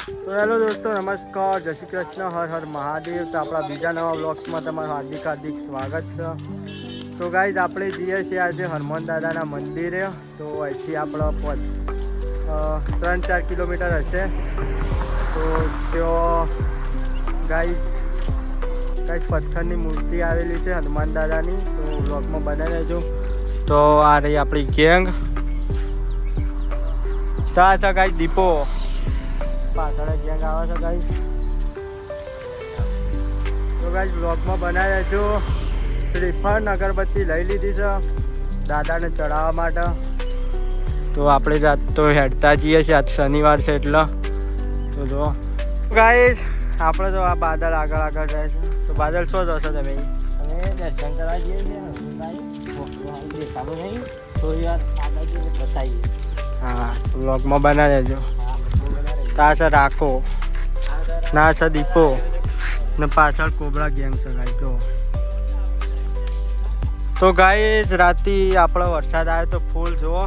તો હેલો દોસ્તો, નમસ્કાર, જય શ્રી કૃષ્ણ, હર હર મહાદેવ. તો આપણા બીજા નવા વ્લોગ્સમાં તમારું હાર્દિક હાર્દિક સ્વાગત છે. તો ગાઈઝ આપણે જઈએ છીએ આજે હનુમાન દાદાના મંદિરે. તો અહીંથી આપણો 3-4 કિલોમીટર હશે. તો ત્યાં ગાઈઝ પથ્થરની મૂર્તિ આવેલી છે હનુમાન દાદાની. તો વ્લોગમાં બનાવી લેજો. તો આ રહી આપણી ગેંગ. તા છે ગાઈઝ દીપો, પાછળ ગેંગ આવે છે ગાઈઝ. તો ગાઈઝ વ્લોગમાં બનાવી લેજો. શ્રીફળ અગરબત્તી લઈ લીધી છે દાદાને ચડાવવા માટે. તો આપણે જાત તો હેડતા જઈએ છીએ, આજ શનિવાર છે એટલે. તો જો ગાઈઝ આપણે તો આ બાદલ આગળ આગળ જાય છે. તો બાદલ શું જશો તમે? અમે દર્શન કરવા જઈએ છીએ દેખાડું નહીં, થોડી વાર આગળ જઈને બતાવીએ. હા, વ્લોગમાં બનાવી લેજો. તા છે રાખો, ના છે દીપો, ને પાછળ કોબરા ગેંગ છે ગાઈ. તો ગાઈઝ રાતી આપણો વરસાદ આવ્યો તો ફૂલ જુઓ,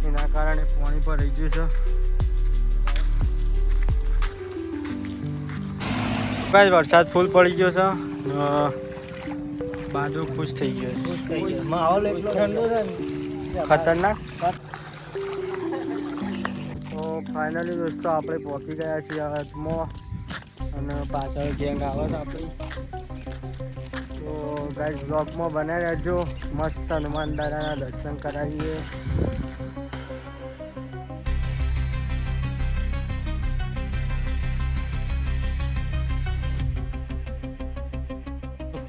એના કારણે પાણી પર રહી ગયું છે. ગાઈઝ વરસાદ ફૂલ પડી ગયો છે. બાદુ ખુશ થઈ ગયો છે. માહોલ એટલો ઠંડો છે ને, ખતરનાક. તો ફાઇનલી દોસ્તો આપણે પહોંચી ગયા છીએ હાથમાં, અને પાછળ ગેંગ આવે છે આપણી. તો ગાઈઝ બ્લોગમાં બનાવી રહેજો. મસ્ત હનુમાન દાદાના દર્શન કરાવીએ.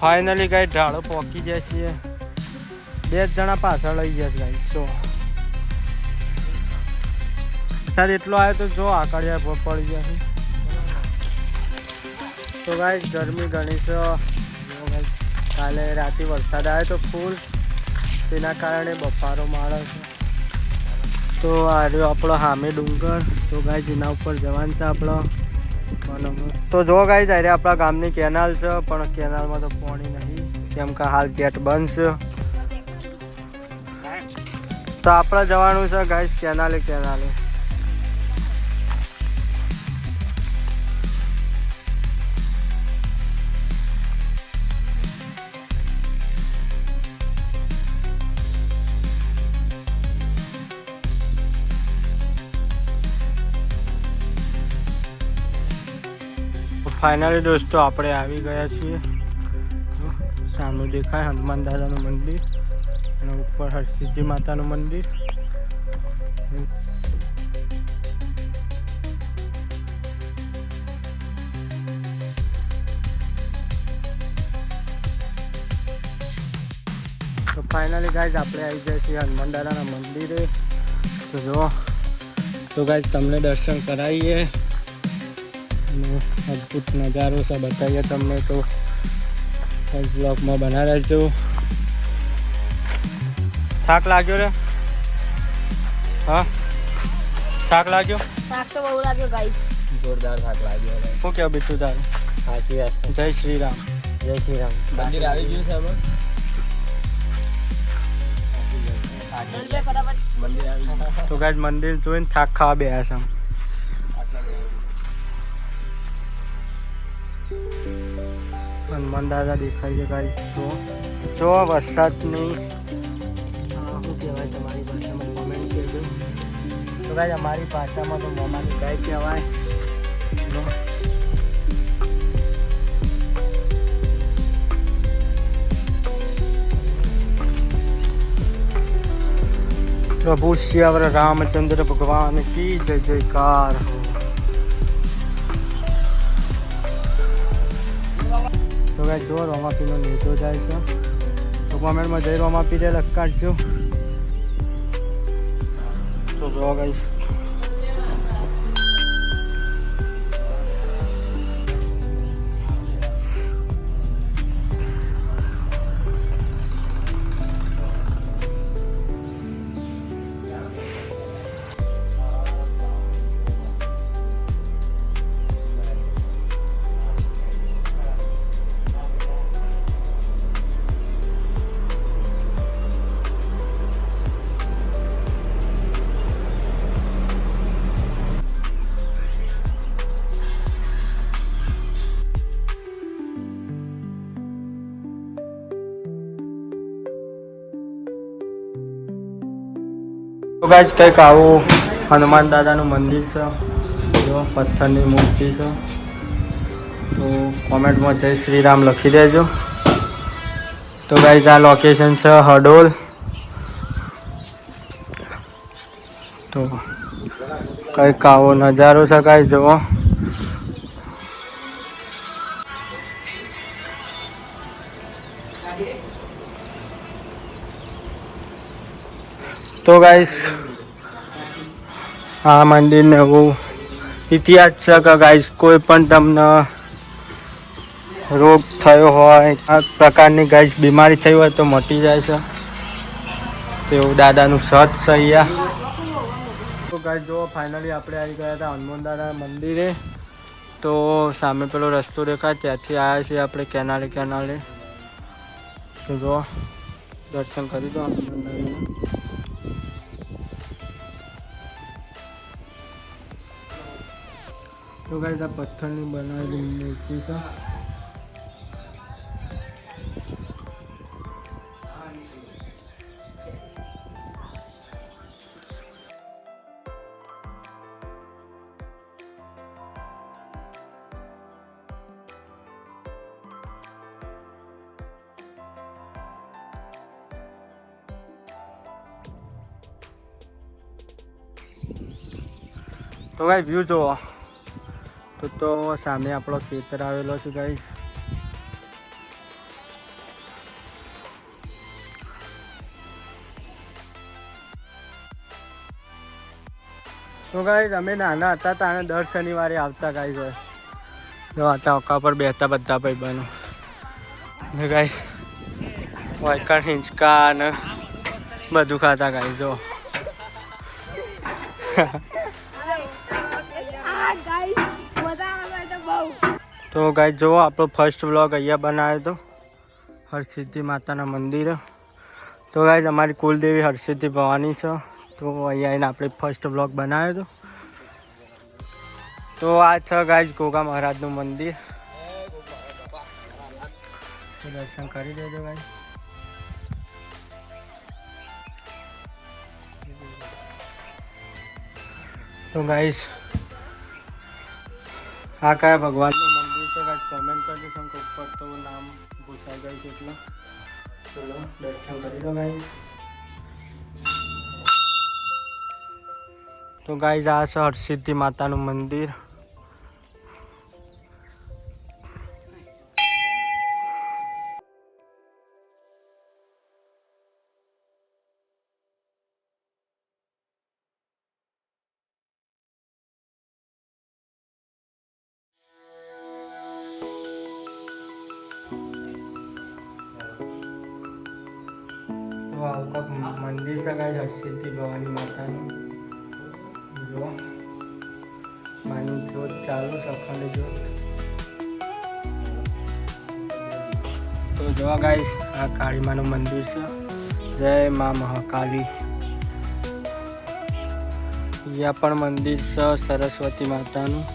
ફાઇનલી ગાઈઝ ઢાળો પહોંચી જાય છીએ. 2 જણા પાછળ લઈ ગયા ગાઈઝ. તો વરસાદ એટલો આવ્યો તો જો આકડિયા પડી ગયા છે. તો ગાઈઝ ગરમી ઘણી છે. કાલે રાતે વરસાદ આવ્યો તો ફૂલ, તેના કારણે બફારો મારે છે. તો આ રહ્યો આપણો સામે ડુંગર. તો ગાઈઝ એના ઉપર જવાનું છે આપણો. તો જો ગાઈઝ આ આપણા ગામની કેનાલ છે, પણ કેનાલમાં તો પાણી નહીં, કેમ કે હાલ ગેટ બંધ છે. તો આપણે જવાનું છે ગાઈઝ કેનાલે. ફાઇનલી દોસ્તો આપણે આવી ગયા છીએ. સામે દેખાય હનુમાન દાદાનું મંદિર, અને ઉપર હરસિદ્ધિ માતાનું મંદિર. તો ફાઇનલી ગાઈઝ આપણે આવી ગયા છીએ હનુમાન દાદાના મંદિરે. તો જો તો ગાઈઝ તમને દર્શન કરાવીએ, અદ્ભુત નજારો છે બતાવીએ તમને. તો બ્લોગમાં બનાવી રહેજો. થાક લાગ્યો રે? હા, થાક લાગ્યો? થાક તો બહુ લાગ્યો ગાઈસ, જોરદાર થાક લાગ્યો. શું કેવું બીજું તારું? સાચી વાત છે. જય શ્રી રામ. જય શ્રી રામ. મંદિર આવી ગયું છે હવે. મંદિર આવી ગયું. તો ગાઈઝ મંદિર જોઈને થાક ખાવા બેહ્યા છે. હનુમાન દાદા દેખાય છે ગાઈઝ. તો વરસાદની શું કહેવાય તમારી ભાષામાં કોમેન્ટ કરજો. તો ગાઈઝ અમારી ભાષામાં તો મોમાની ગાય કહેવાય. પ્રભુ શ્રી રામચંદ્ર ભગવાન કી જય જયકાર હો. તો ગાઈઝ જો રોમાપીનો નેચો જાય છે. તો કોમેન્ટમાં જય રોમાપી રે લખ કાઢજો. તો જો ગાઈઝ તો ગાઈસ કંઈક આવું હનુમાન દાદાનું મંદિર છે, જો પથ્થરની મૂર્તિ છે. તો કોમેન્ટમાં જય શ્રી રામ લખી દેજો. તો ગાઈસ આ લોકેશન છે હડોલ. તો કંઈક આવો નજારો છે ગાઈસ, જુઓ. તો ગાઈસ આ મંદિરને એવું ઇતિહાસ છે કે ગાઈસ કોઈ પણ તમને રોગ થયો હોય, આ પ્રકારની ગાઈસ બીમારી થઈ હોય તો મટી જાય છે. તેવું દાદાનું સત છે અહીંયા. તો ગાઈસ જો ફાઇનલી આપણે આવી ગયા હતા હનુમાન દાદા મંદિરે. તો સામે પેલો રસ્તો દેખાય ત્યાંથી આવ્યા છીએ આપણે કેનાલે. તો જો દર્શન કરી દો હનુમાન દાદાના. તો ગાઈસ આ પથ્થરની બનાવેલી મૂર્તિ છે. તો ગાઈસ વ્યૂ જુઓ. તો સામે આપણો ખેતર આવેલો છે ગાઈસ. તો ગાઈસ અમે નાના હતા ત્યારે દર શનિવારે આવતા ગાઈસ. હોય જો આ ટોકા પર બેસતા બધા ભાઈબંધો ને ગાઈસ વાયકણ હિંચકા ને બધું ખાતા ગાઈસ. જો તો ગાઈસ જુઓ આપણો ફર્સ્ટ વ્લોગ અહીંયા બનાવ્યો હતો હરસિદ્ધિ માતાના મંદિરે. તો ગાઈસ અમારી કુલદેવી હરસિદ્ધિ ભવાની છે. તો અહીંયા આવીને આપણે ફર્સ્ટ વ્લોગ બનાવ્યો હતો. તો આ છે ગાઈસ ગોગા મહારાજનું મંદિર. તો દર્શન કરી દેજો ગાઈસ. તો ગાઈસ આ કયા ભગવાનનું મંદિર છે ગાઈસ કમેન્ટ કરજો. શંકર ઉપર તો નામ પૂછાઈ ગયું છે એટલે ચલો દર્શન કરી દો ગાઈસ. તો ગાઈસ આ છે હરસિદ્ધિ માતાનું મંદિર. તો આવું કંઈક મંદિર છે ગાઈસ હરસિદ્ધિ ભવાની માતાનું. જો માની જોત ચાલુ છે, અખંડ જોત. તો જો ગાઈસ આ કાળીમાનું મંદિર છે. જય મા મહાકાલી. અહીંયા પણ મંદિર છે સરસ્વતી માતાનું.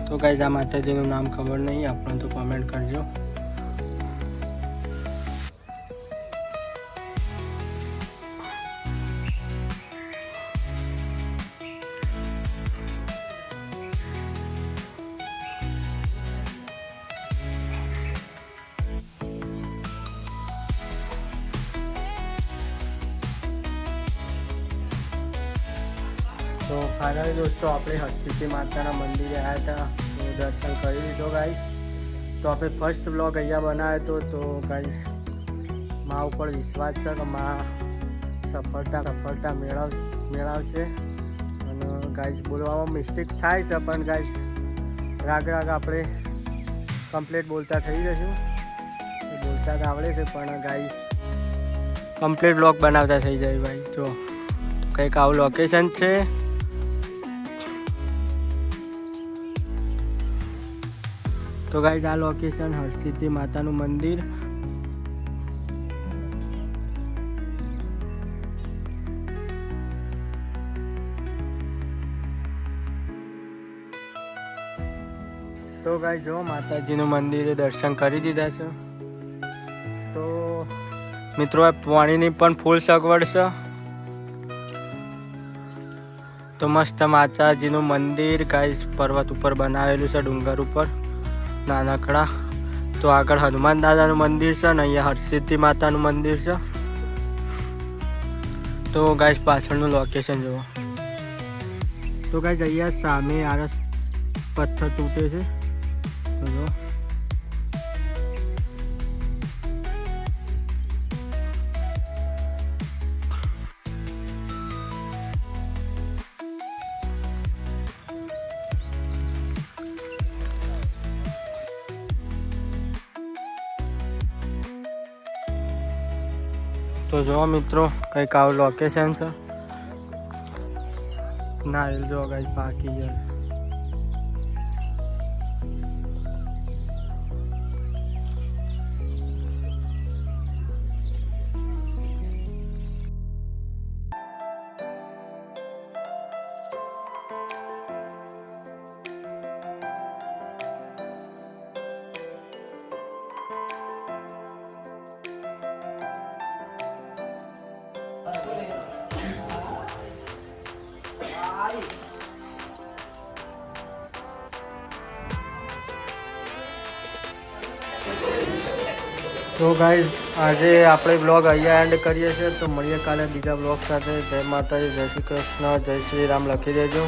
તો ગાઈસ આ માતાજીનું નામ ખબર નહીં આપણને, તો કોમેન્ટ કરજો. તો ફાઇનલી દોસ્તો આપણે હરસિદ્ધિ માતાના મંદિરે આવ્યા હતા. તો દર્શન કરી લીધો ગાઈસ. તો આપણે ફર્સ્ટ વ્લોગ અહીંયા બનાવ્યો હતો. તો ગાઈસ મા ઉપર વિશ્વાસ છે કે મા સફળતા મેળવશે. અને ગાઈસ બોલવામાં મિસ્ટેક થાય છે પણ ગાઈસ રાગ આપણે કમ્પ્લીટ બોલતા થઈ જશું. બોલતા તો આવડે છે પણ ગાઈસ કમ્પ્લીટ વ્લોગ બનાવતા થઈ જાય ભાઈ. જો કંઈક આવું લોકેશન છે. તો ગાઈસ આ લોકેશન હરસિદ્ધિ માતાનું મંદિર. તો ગાઈસ જો માતાજીનું મંદિરે દર્શન કરી દીધા છે. મિત્રો આ પાણીની પણ ફૂલ સગવડ છે. તો મસ્ત માતાજીનું મંદિર ગાઈસ પર્વત ઉપર બનાવેલું છે, ડુંગર ઉપર નાનકડા. તો આગળ હનુમાન દાદાનું મંદિર છે ને અહીંયા હરસિદ્ધિ માતાનું મંદિર છે. તો ગાઈસ પાછળનું લોકેશન જુઓ. તો ગાઈસ અહીંયા સામે આરસ પથ્થર તૂટે છે. તો જો તો જો મિત્રો કંઈક આવું લોકેશન છે. નારિયેલ જો ગાઈસ પાકી જાય. તો ગાઈઝ આજે આપણે બ્લોગ અહીંયા એન્ડ કરીએ છીએ. તો મળીએ કાલે બીજા બ્લોગ સાથે. જય માતાજી, જય શ્રી કૃષ્ણ, જય શ્રી રામ લખી દેજો.